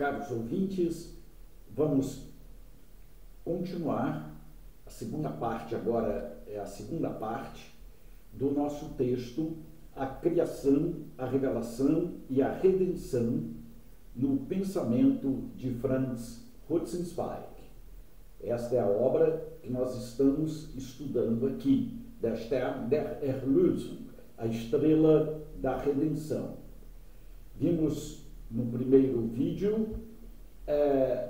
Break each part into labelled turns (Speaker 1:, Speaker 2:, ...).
Speaker 1: caros ouvintes, vamos continuar. A segunda parte agora é a segunda parte do nosso texto, a criação, a revelação e a redenção no pensamento de Franz Rosenzweig. Esta é a obra que nós estamos estudando aqui, Der Stern der Erlösung, a estrela da redenção. Vimos no primeiro vídeo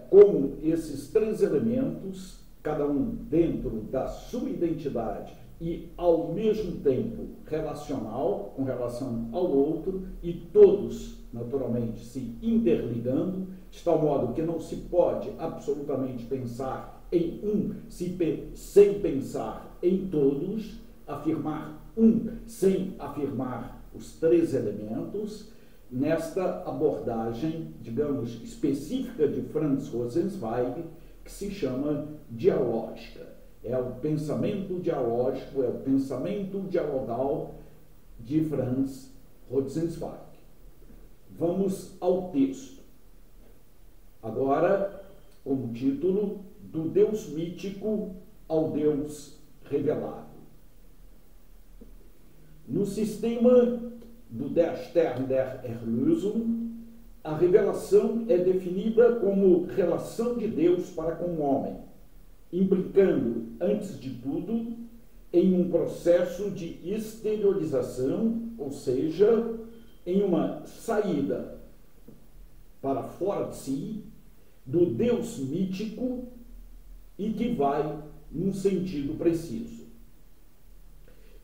Speaker 1: como esses três elementos, cada um dentro da sua identidade e ao mesmo tempo relacional, com relação ao outro, e todos, naturalmente, se interligando, de tal modo que não se pode absolutamente pensar em um sem pensar em todos, afirmar um sem afirmar os três elementos, nesta abordagem, digamos, específica de Franz Rosenzweig, que se chama dialógica. É o pensamento dialógico, é o pensamento dialogal de Franz Rosenzweig. Vamos ao texto. Agora, com o título Do Deus Mítico ao Deus Revelado. No sistema do Der Stern der Erlösung, a revelação é definida como relação de Deus para com o homem, implicando, antes de tudo, em um processo de exteriorização, ou seja, em uma saída para fora de si do Deus mítico e que vai num sentido preciso.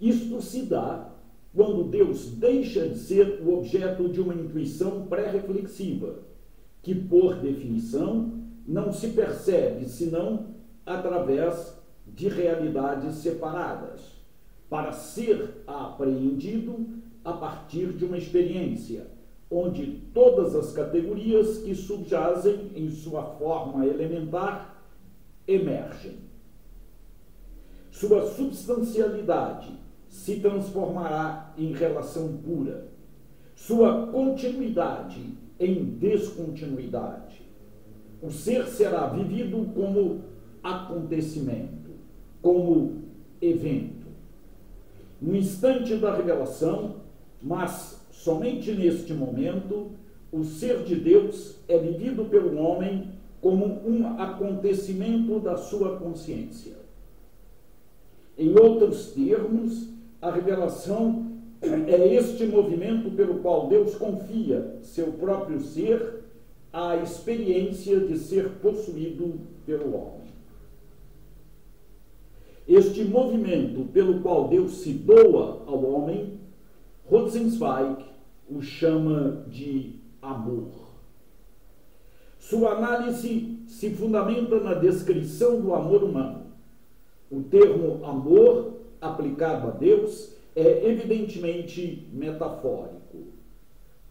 Speaker 1: Isto se dá quando Deus deixa de ser o objeto de uma intuição pré-reflexiva, que, por definição, não se percebe senão através de realidades separadas, para ser apreendido a partir de uma experiência, onde todas as categorias que subjazem em sua forma elementar emergem. Sua substancialidade se transformará em relação pura, sua continuidade em descontinuidade. O ser será vivido como acontecimento, como evento. No instante da revelação, mas somente neste momento, o ser de Deus é vivido pelo homem como um acontecimento da sua consciência. Em outros termos, a revelação é este movimento pelo qual Deus confia seu próprio ser à experiência de ser possuído pelo homem. Este movimento pelo qual Deus se doa ao homem, Rosenzweig o chama de amor. Sua análise se fundamenta na descrição do amor humano. O termo amor, aplicado a Deus, é evidentemente metafórico.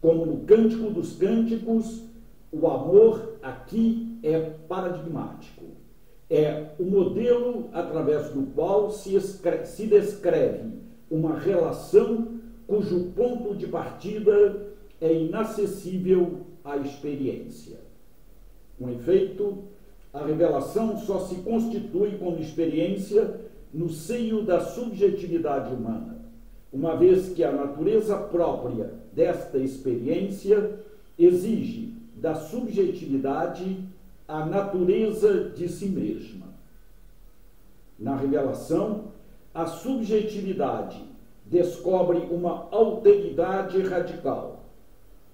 Speaker 1: Como no Cântico dos Cânticos, o amor aqui é paradigmático. É o modelo através do qual se descreve uma relação cujo ponto de partida é inacessível à experiência. Com efeito, a revelação só se constitui como experiência no seio da subjetividade humana, uma vez que a natureza própria desta experiência exige da subjetividade a natureza de si mesma. Na revelação, a subjetividade descobre uma alteridade radical,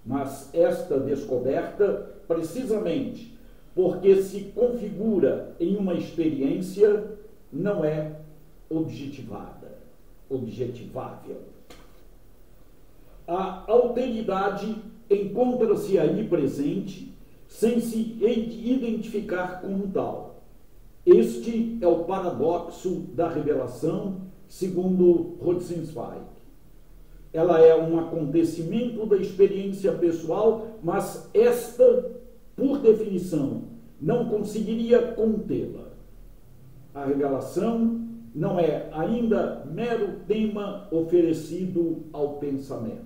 Speaker 1: mas esta descoberta, precisamente porque se configura em uma experiência, não é objetivável. A alteridade encontra-se aí presente, sem se identificar como tal. Este é o paradoxo da revelação, segundo Rosenzweig. Ela é um acontecimento da experiência pessoal, mas esta, por definição, não conseguiria contê-la. A revelação não é ainda mero tema oferecido ao pensamento.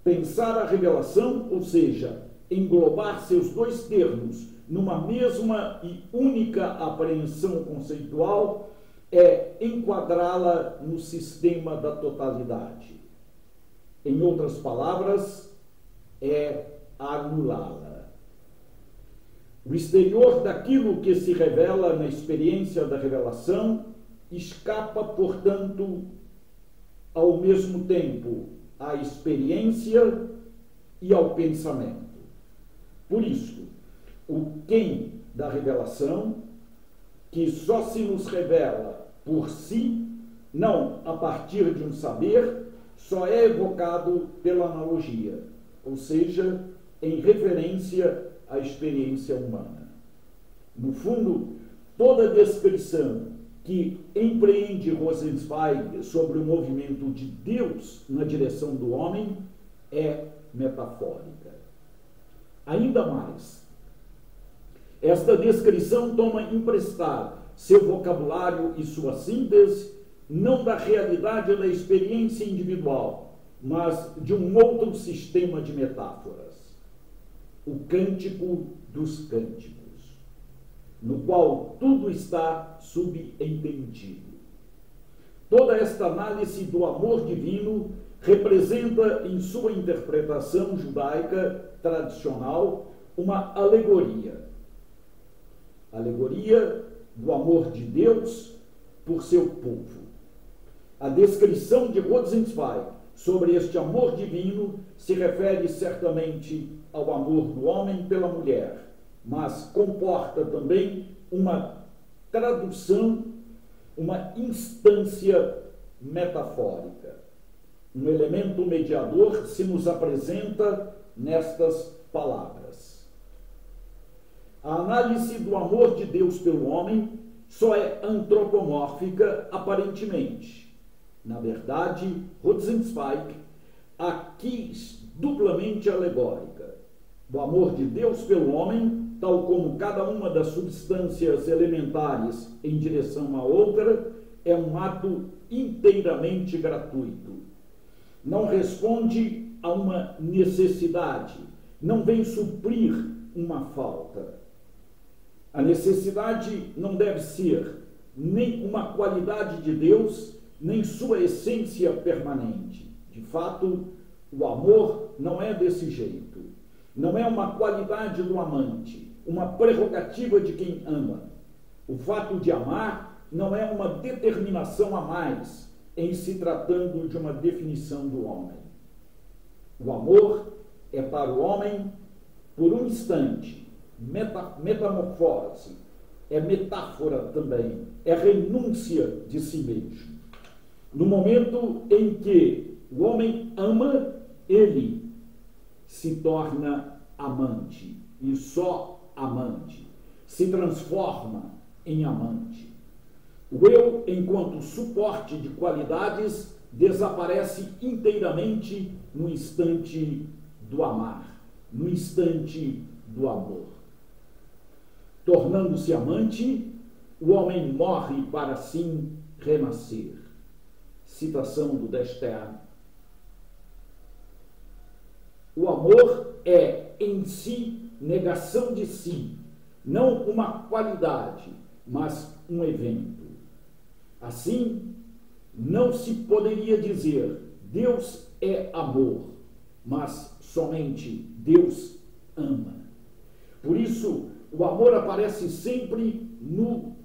Speaker 1: Pensar a revelação, ou seja, englobar seus dois termos numa mesma e única apreensão conceitual é enquadrá-la no sistema da totalidade. Em outras palavras, é anulá-la. O exterior daquilo que se revela na experiência da revelação escapa, portanto, ao mesmo tempo à experiência e ao pensamento. Por isso, o quem da revelação, que só se nos revela por si, não a partir de um saber, só é evocado pela analogia, ou seja, em referência à experiência humana. No fundo, toda descrição que empreende Rosenzweig sobre o movimento de Deus na direção do homem é metafórica. Ainda mais, esta descrição toma emprestado seu vocabulário e sua síntese não da realidade da experiência individual, mas de um outro sistema de metáforas, o cântico dos cânticos, no qual tudo está subentendido. Toda esta análise do amor divino representa, em sua interpretação judaica tradicional, uma alegoria. Alegoria do amor de Deus por seu povo. A descrição de Rosenzweig sobre este amor divino se refere certamente ao amor do homem pela mulher, mas comporta também uma tradução, uma instância metafórica. Um elemento mediador se nos apresenta nestas palavras. A análise do amor de Deus pelo homem só é antropomórfica aparentemente. Na verdade, Rosenzweig aqui duplamente alegórica. O amor de Deus pelo homem, tal como cada uma das substâncias elementares em direção à outra, é um ato inteiramente gratuito. Não responde a uma necessidade, não vem suprir uma falta. A necessidade não deve ser nem uma qualidade de Deus, nem sua essência permanente. De fato, o amor não é desse jeito. Não é uma qualidade do amante, uma prerrogativa de quem ama. O fato de amar não é uma determinação a mais em se tratando de uma definição do homem. O amor é para o homem, por um instante, metamorfose, é metáfora também, é renúncia de si mesmo. No momento em que o homem ama, ele se torna amante, e só amante, se transforma em amante. O eu, enquanto suporte de qualidades, desaparece inteiramente no instante do amar, no instante do amor. Tornando-se amante, o homem morre para assim renascer. Citação do Destern. O amor é, em si, negação de si, não uma qualidade, mas um evento. Assim, não se poderia dizer Deus é amor, mas somente Deus ama. Por isso, o amor aparece sempre no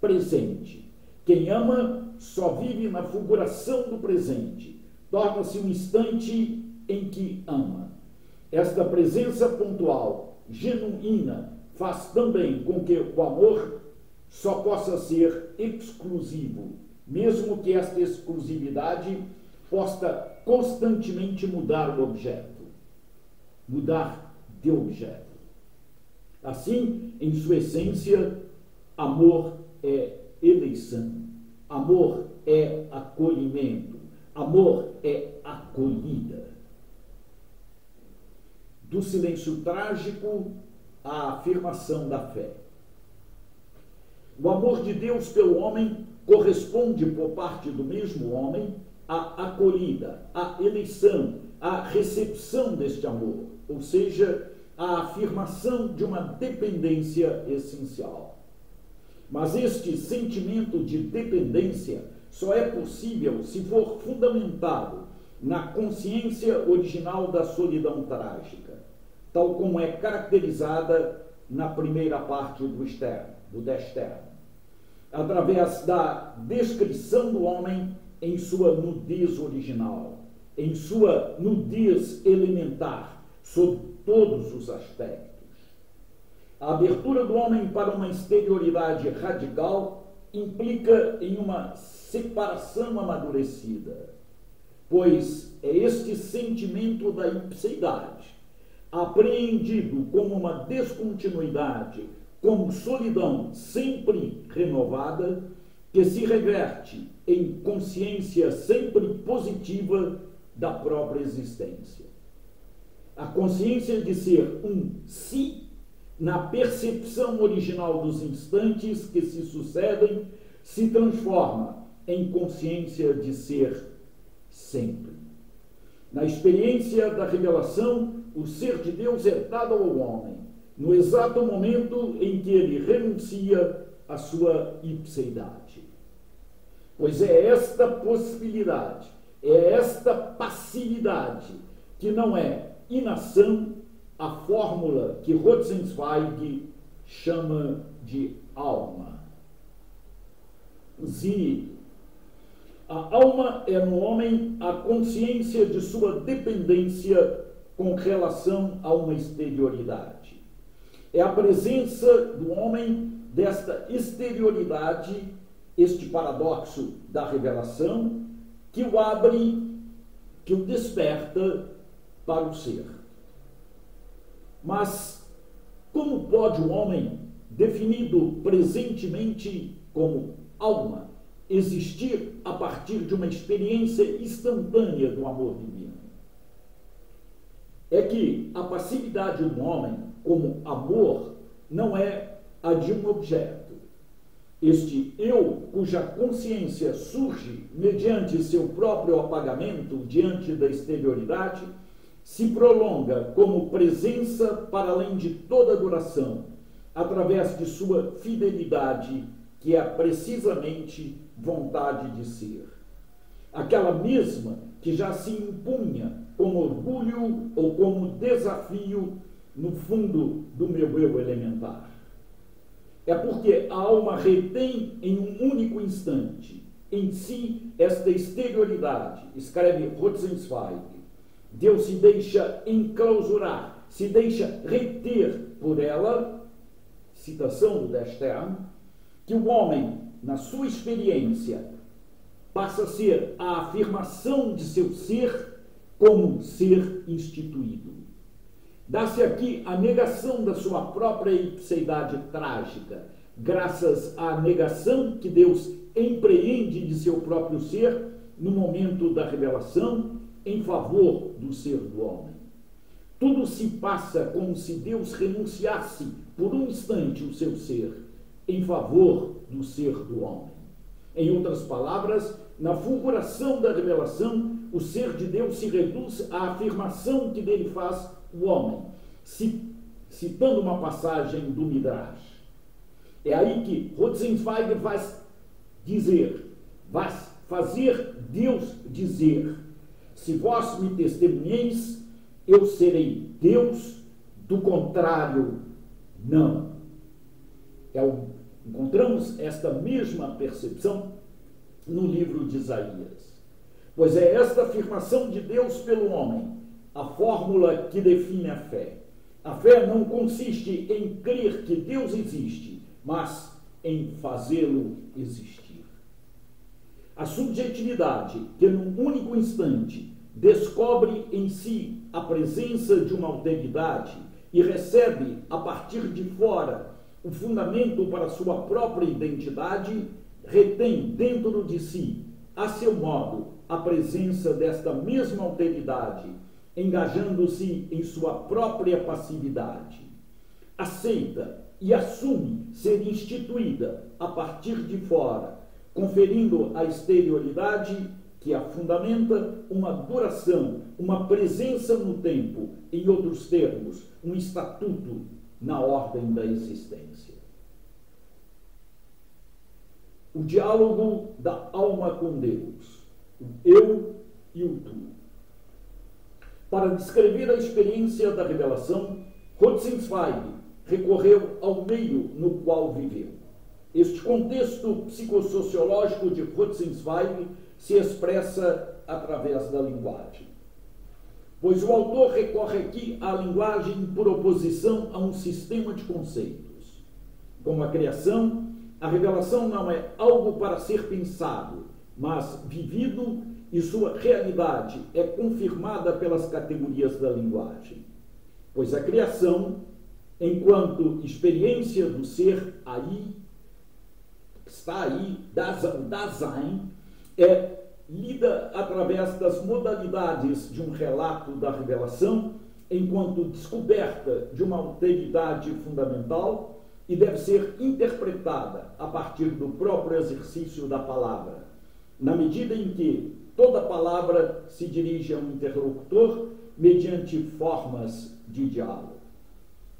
Speaker 1: presente. Quem ama só vive na fulguração do presente, torna-se um instante em que ama. Esta presença pontual, genuína, faz também com que o amor só possa ser exclusivo, mesmo que esta exclusividade possa constantemente mudar o objeto, mudar de objeto. Assim, em sua essência, amor é eleição, amor é acolhimento, amor é acolhida. Do silêncio trágico à afirmação da fé. O amor de Deus pelo homem corresponde, por parte do mesmo homem, à acolhida, à eleição, à recepção deste amor, ou seja, a afirmação de uma dependência essencial. Mas este sentimento de dependência só é possível se for fundamentado na consciência original da solidão trágica, tal como é caracterizada na primeira parte do De Stern, através da descrição do homem em sua nudez original, em sua nudez elementar, sob todos os aspectos. A abertura do homem para uma exterioridade radical implica em uma separação amadurecida, pois é este sentimento da ipseidade, apreendido como uma descontinuidade, como solidão sempre renovada, que se reverte em consciência sempre positiva da própria existência. A consciência de ser um si, na percepção original dos instantes que se sucedem, se transforma em consciência de ser sempre. Na experiência da revelação, o ser de Deus é dado ao homem, no exato momento em que ele renuncia à sua ipseidade. Pois é esta possibilidade, é esta passividade, que não é inação, a fórmula que Rosenzweig chama de alma. A alma é no homem a consciência de sua dependência com relação a uma exterioridade. É a presença do homem desta exterioridade, este paradoxo da revelação, que o abre, que o desperta para o ser. Mas como pode o homem, definido presentemente como alma, existir a partir de uma experiência instantânea do amor divino? É que a passividade do homem, como amor, não é a de um objeto. Este eu, cuja consciência surge mediante seu próprio apagamento diante da exterioridade, se prolonga como presença para além de toda duração, através de sua fidelidade, que é precisamente vontade de ser. Aquela mesma que já se impunha como orgulho ou como desafio no fundo do meu eu elementar. É porque a alma retém em um único instante em si esta exterioridade, escreve Rosenzweig. Deus se deixa enclausurar, se deixa reter por ela, citação do De Stern, que o homem, na sua experiência, passa a ser a afirmação de seu ser como ser instituído. Dá-se aqui a negação da sua própria ipseidade trágica, graças à negação que Deus empreende de seu próprio ser no momento da revelação em favor do ser do homem. Tudo se passa como se Deus renunciasse por um instante o seu ser em favor do ser do homem. Em outras palavras, na fulguração da revelação, o ser de Deus se reduz à afirmação que dele faz o homem, citando uma passagem do Midrash. É aí que Rosenzweig vai fazer Deus dizer: se vós me testemunheis, eu serei Deus, do contrário, não. Encontramos esta mesma percepção no livro de Isaías. Pois é esta afirmação de Deus pelo homem a fórmula que define a fé. A fé não consiste em crer que Deus existe, mas em fazê-lo existir. A subjetividade que num único instante descobre em si a presença de uma alteridade e recebe a partir de fora o fundamento para sua própria identidade, retém dentro de si, a seu modo, a presença desta mesma alteridade, engajando-se em sua própria passividade. Aceita e assume ser instituída a partir de fora, conferindo à exterioridade que a fundamenta uma duração, uma presença no tempo, em outros termos, um estatuto na ordem da existência. O diálogo da alma com Deus, o eu e o tu. Para descrever a experiência da revelação, Rosenzweig recorreu ao meio no qual viveu. Este contexto psicossociológico de Rosenzweig se expressa através da linguagem. Pois o autor recorre aqui à linguagem por oposição a um sistema de conceitos. Como a criação, a revelação não é algo para ser pensado, mas vivido, e sua realidade é confirmada pelas categorias da linguagem. Pois a criação, enquanto experiência do ser aí, está aí, Dasein, é lida através das modalidades de um relato da revelação, enquanto descoberta de uma alteridade fundamental, e deve ser interpretada a partir do próprio exercício da palavra, na medida em que toda palavra se dirige a um interlocutor mediante formas de diálogo.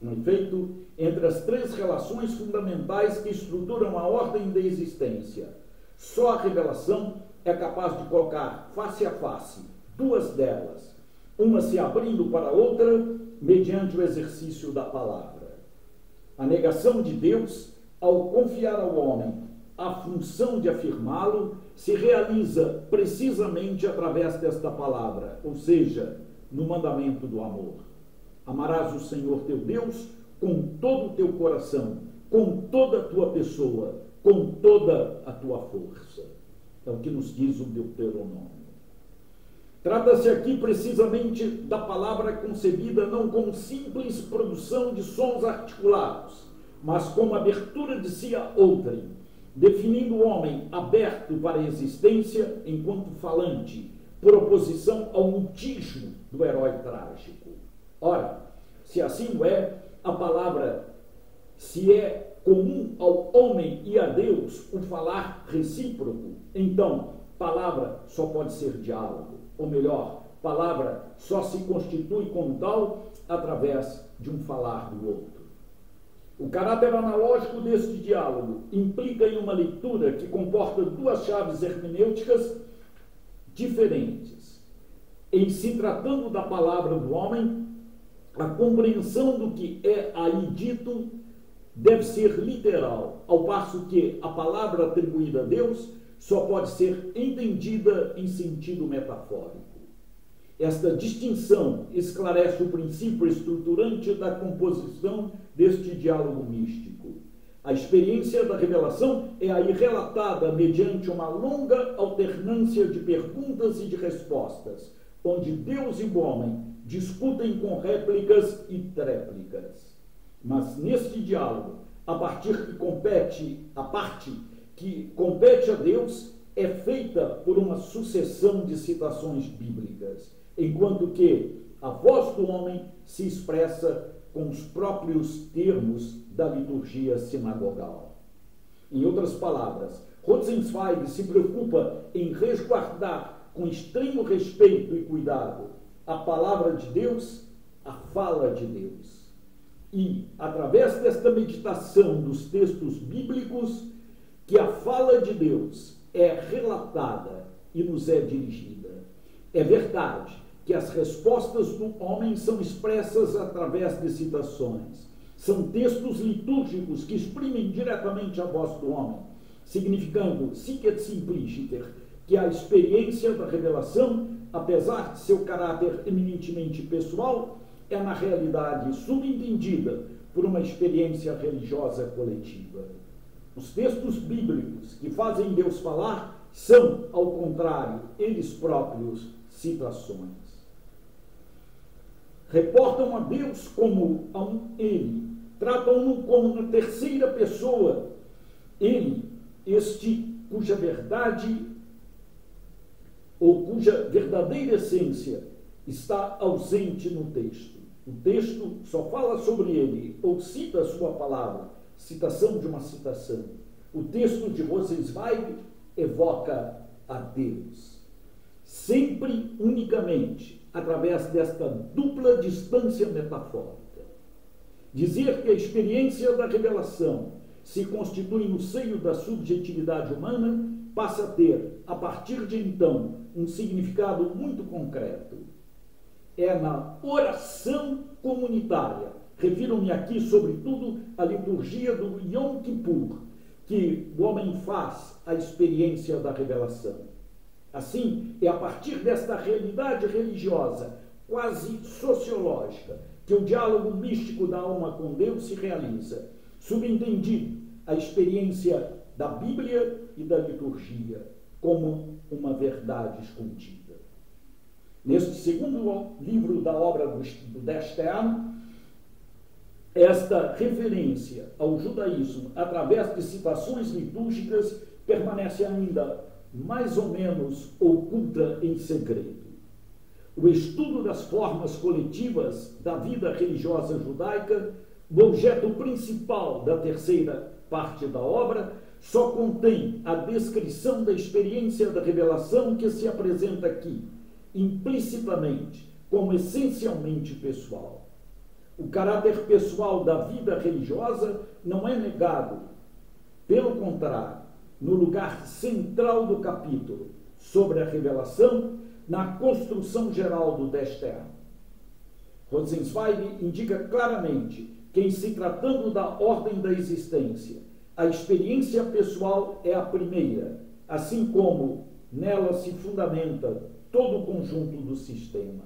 Speaker 1: No efeito, entre as três relações fundamentais que estruturam a ordem da existência, só a revelação é capaz de colocar face a face duas delas, uma se abrindo para a outra mediante o exercício da palavra. A negação de Deus, ao confiar ao homem a função de afirmá-lo, se realiza precisamente através desta palavra, ou seja, no mandamento do amor. Amarás o Senhor teu Deus com todo o teu coração, com toda a tua pessoa, com toda a tua força. É o que nos diz o Deuteronômio. Trata-se aqui precisamente da palavra concebida não como simples produção de sons articulados, mas como abertura de si a outrem, definindo o homem aberto para a existência enquanto falante, por oposição ao mutismo do herói trágico. Ora, se assim o é, a palavra, se é comum ao homem e a Deus o falar recíproco, então palavra só pode ser diálogo, ou melhor, palavra só se constitui como tal através de um falar do outro. O caráter analógico deste diálogo implica em uma leitura que comporta duas chaves hermenêuticas diferentes. Em se tratando da palavra do homem, a compreensão do que é aí dito deve ser literal, ao passo que a palavra atribuída a Deus só pode ser entendida em sentido metafórico. Esta distinção esclarece o princípio estruturante da composição deste diálogo místico. A experiência da revelação é aí relatada mediante uma longa alternância de perguntas e de respostas, onde Deus e o homem discutem com réplicas e tréplicas. Mas neste diálogo, a parte que compete a Deus é feita por uma sucessão de citações bíblicas, enquanto que a voz do homem se expressa com os próprios termos da liturgia sinagogal. Em outras palavras, Rosenzweig se preocupa em resguardar com extremo respeito e cuidado a palavra de Deus, a fala de Deus. E, através desta meditação dos textos bíblicos, que a fala de Deus é relatada e nos é dirigida. É verdade que as respostas do homem são expressas através de citações. São textos litúrgicos que exprimem diretamente a voz do homem, significando, sic et simpliciter, que a experiência da revelação, apesar de seu caráter eminentemente pessoal, é na realidade subentendida por uma experiência religiosa coletiva. Os textos bíblicos que fazem Deus falar são, ao contrário, eles próprios citações. Reportam a Deus como a um Ele, tratam-no como uma terceira pessoa, Ele, este cuja verdade ou cuja verdadeira essência está ausente no texto. O texto só fala sobre ele, ou cita a sua palavra, citação de uma citação. O texto de Rosenzweig evoca a Deus. sempre unicamente através desta dupla distância metafórica. Dizer que a experiência da revelação se constitui no seio da subjetividade humana passa a ter, a partir de então, um significado muito concreto. É na oração comunitária, refiro-me aqui, sobretudo, à liturgia do Yom Kippur, que o homem faz a experiência da revelação. Assim, é a partir desta realidade religiosa, quase sociológica, que o diálogo místico da alma com Deus se realiza, subentendido a experiência da Bíblia e da liturgia como uma verdade escondida. Neste segundo livro da obra do Destern, esta referência ao judaísmo através de citações litúrgicas permanece ainda mais ou menos oculta em segredo. O estudo das formas coletivas da vida religiosa judaica, o objeto principal da terceira parte da obra, só contém a descrição da experiência da revelação que se apresenta aqui, implicitamente, como essencialmente pessoal. O caráter pessoal da vida religiosa não é negado. Pelo contrário, no lugar central do capítulo sobre a revelação, na construção geral do Destern. Rosenzweig indica claramente que, em se tratando da ordem da existência, a experiência pessoal é a primeira, assim como nela se fundamenta todo o conjunto do sistema.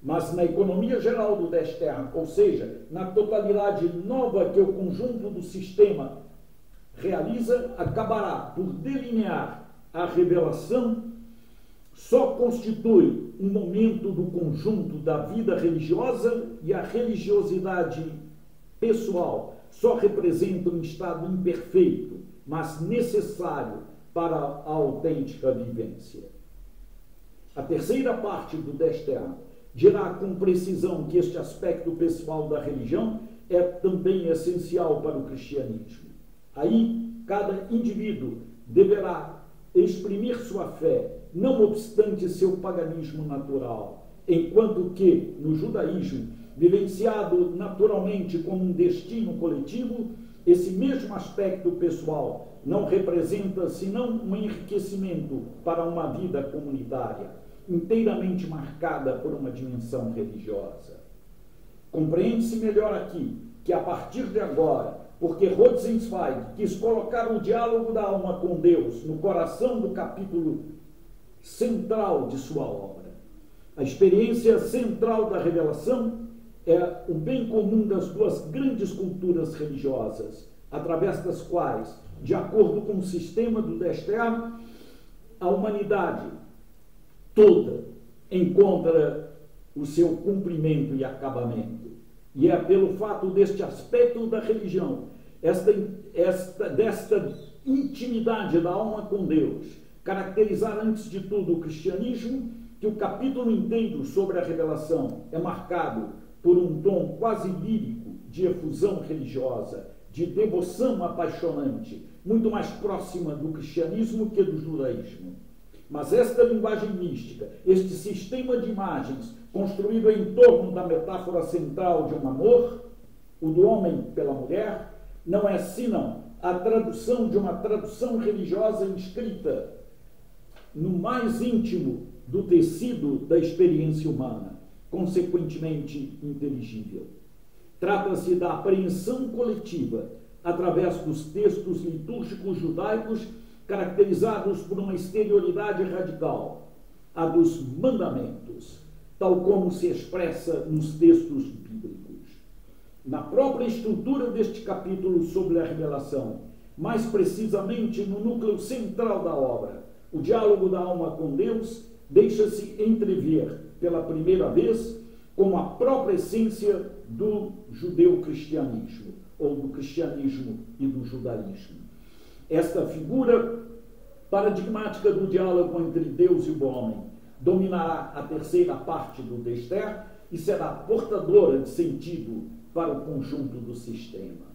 Speaker 1: Mas na economia geral do Destern, ou seja, na totalidade nova que o conjunto do sistema realiza, acabará por delinear a revelação, só constitui um momento do conjunto da vida religiosa e a religiosidade pessoal só representa um estado imperfeito, mas necessário para a autêntica vivência. A terceira parte do Destern dirá com precisão que este aspecto pessoal da religião é também essencial para o cristianismo. Aí, cada indivíduo deverá exprimir sua fé, não obstante seu paganismo natural, enquanto que, no judaísmo, vivenciado naturalmente como um destino coletivo, esse mesmo aspecto pessoal não representa senão um enriquecimento para uma vida comunitária, inteiramente marcada por uma dimensão religiosa. Compreende-se melhor aqui que, a partir de agora, porque Rosenzweig quis colocar o diálogo da alma com Deus no coração do capítulo central de sua obra, a experiência central da revelação é o bem comum das duas grandes culturas religiosas, através das quais, de acordo com o sistema do Destern, a humanidade toda encontra o seu cumprimento e acabamento. E é pelo fato deste aspecto da religião, desta intimidade da alma com Deus, caracterizar antes de tudo o cristianismo, que o capítulo inteiro sobre a revelação é marcado por um tom quase lírico de efusão religiosa, de devoção apaixonante, muito mais próxima do cristianismo que do judaísmo. Mas esta linguagem mística, este sistema de imagens construído em torno da metáfora central de um amor, o do homem pela mulher, não é senão a tradução de uma tradução religiosa inscrita no mais íntimo do tecido da experiência humana, consequentemente inteligível. Trata-se da apreensão coletiva através dos textos litúrgicos judaicos caracterizados por uma exterioridade radical, a dos mandamentos, tal como se expressa nos textos bíblicos. Na própria estrutura deste capítulo sobre a revelação, mais precisamente no núcleo central da obra, o diálogo da alma com Deus deixa-se entrever pela primeira vez como a própria essência do judeu-cristianismo, ou do cristianismo e do judaísmo. Esta figura paradigmática do diálogo entre Deus e o homem dominará a terceira parte do Destern e será portadora de sentido para o conjunto do sistema.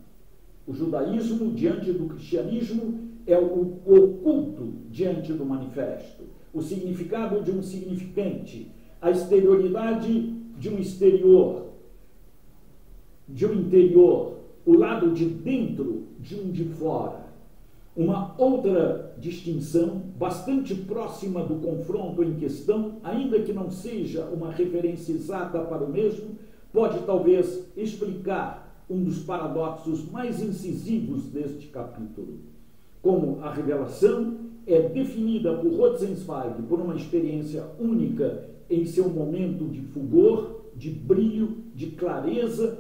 Speaker 1: O judaísmo, diante do cristianismo, é o oculto diante do manifesto. o significado de um significante, a exterioridade de um exterior, de um interior, o lado de dentro de um de fora. Uma outra distinção, bastante próxima do confronto em questão, ainda que não seja uma referência exata para o mesmo, pode talvez explicar um dos paradoxos mais incisivos deste capítulo. Como a revelação é definida por Rosenzweig por uma experiência única em seu momento de fulgor, de brilho, de clareza,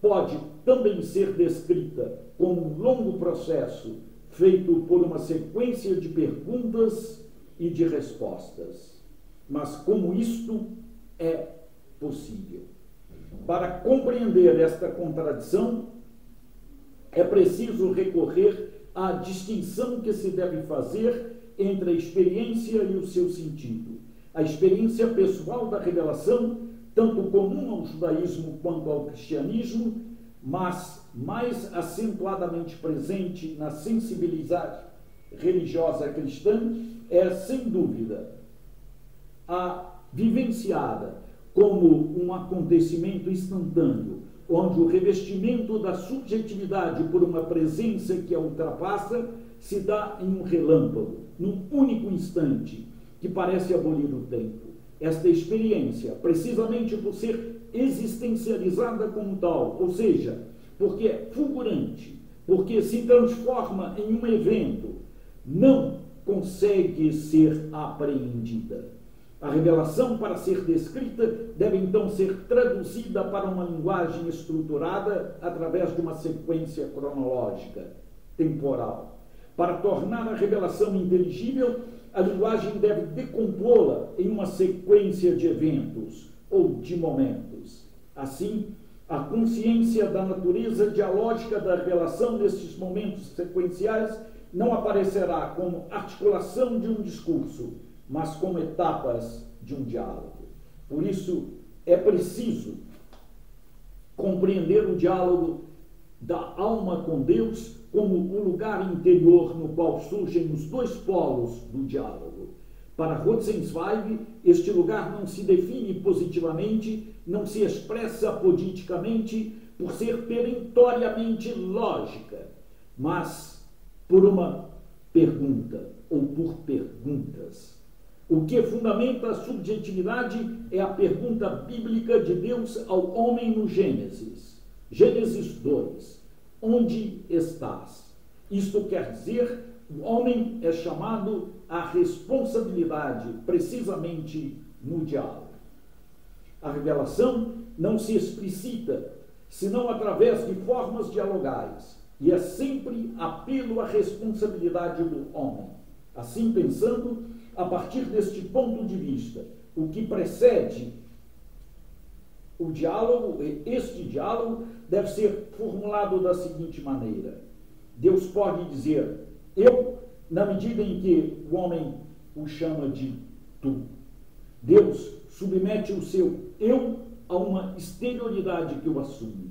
Speaker 1: pode também ser descrita como um longo processo feito por uma sequência de perguntas e de respostas. Mas como isto é possível? Para compreender esta contradição, é preciso recorrer à distinção que se deve fazer entre a experiência e o seu sentido. A experiência pessoal da revelação, tanto comum ao judaísmo quanto ao cristianismo, mas mais acentuadamente presente na sensibilidade religiosa cristã, é, sem dúvida, a vivenciada como um acontecimento instantâneo, onde o revestimento da subjetividade por uma presença que a ultrapassa se dá em um relâmpago, num único instante, que parece abolir o tempo. Esta experiência, precisamente por ser existencializada como tal, ou seja, porque é fulgurante, porque se transforma em um evento, não consegue ser apreendida. A revelação, para ser descrita, deve então ser traduzida para uma linguagem estruturada através de uma sequência cronológica, temporal. Para tornar a revelação inteligível, a linguagem deve decompô-la em uma sequência de eventos ou de momentos. Assim, a consciência da natureza dialógica da revelação nesses momentos sequenciais não aparecerá como articulação de um discurso, mas como etapas de um diálogo. Por isso, é preciso compreender o diálogo da alma com Deus como o lugar interior no qual surgem os dois polos do diálogo. Para Rosenzweig, este lugar não se define positivamente, não se expressa politicamente por ser perentoriamente lógica, mas por uma pergunta ou por perguntas. O que fundamenta a subjetividade é a pergunta bíblica de Deus ao homem no Gênesis. Gênesis 2. Onde estás? Isto quer dizer, o homem é chamado à responsabilidade, precisamente no diálogo. A revelação não se explicita, senão através de formas dialogais, e é sempre apelo à responsabilidade do homem. Assim, pensando, a partir deste ponto de vista, o que precede o diálogo, este diálogo, deve ser formulado da seguinte maneira: Deus pode dizer eu, na medida em que o homem o chama de tu. Deus submete o seu eu a uma exterioridade que o assume.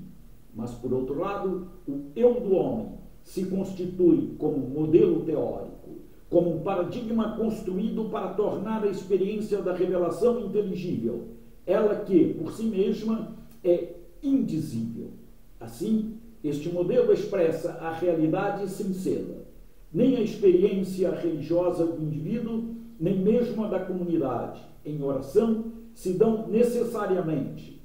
Speaker 1: Mas, por outro lado, o eu do homem se constitui como modelo teórico, como um paradigma construído para tornar a experiência da revelação inteligível, ela que, por si mesma, é indizível. Assim, este modelo expressa a realidade sem sê-la. Nem a experiência religiosa do indivíduo, nem mesmo a da comunidade, em oração, se dão necessariamente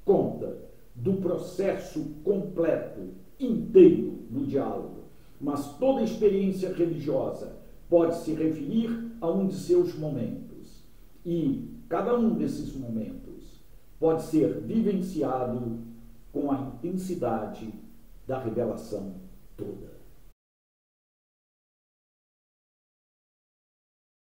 Speaker 1: conta do processo completo, inteiro do diálogo. Mas toda experiência religiosa pode se referir a um de seus momentos. E cada um desses momentos pode ser vivenciado com a intensidade da revelação toda.